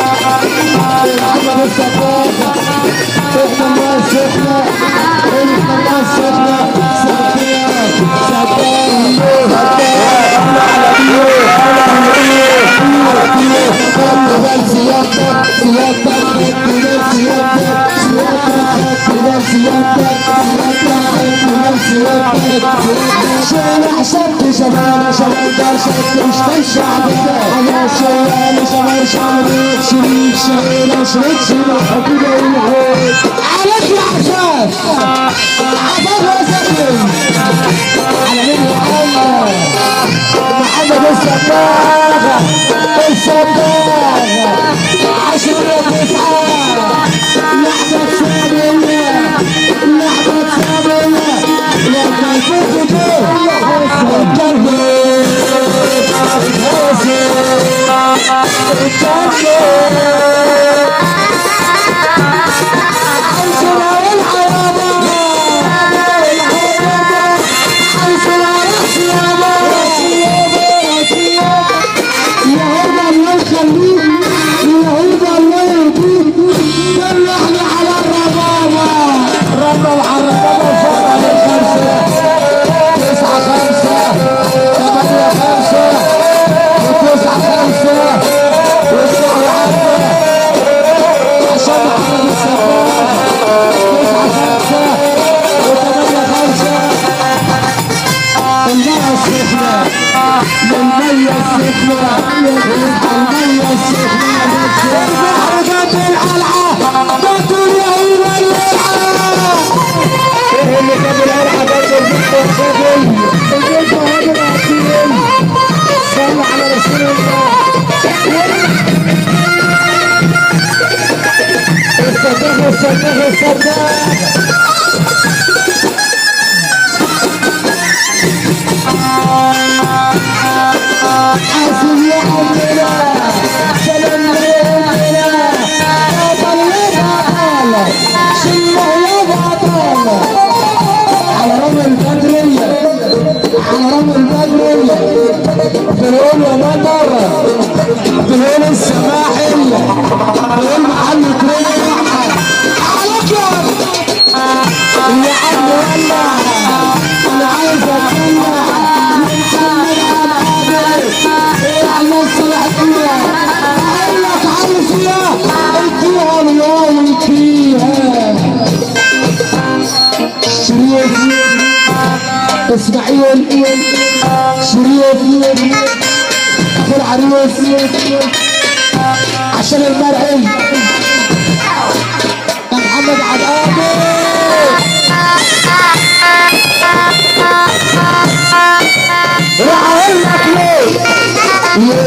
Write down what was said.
محمد السقاف احنا الناس احنا الناس احنا شارع شد شباب شباب شد مش ماشي علينا انا شوال شباب شباب شريك شارع شريك شريك حبيبي الهود عليك يا عشان عباد وزكي على مين الله محمد السقاف السقاف عشرة تسعة لحظة ثانية لحظة ثانية لما يفوت اسماعيل شريف اخو العريس عشان المرعي يا محمد عبد راح اقول لك ليه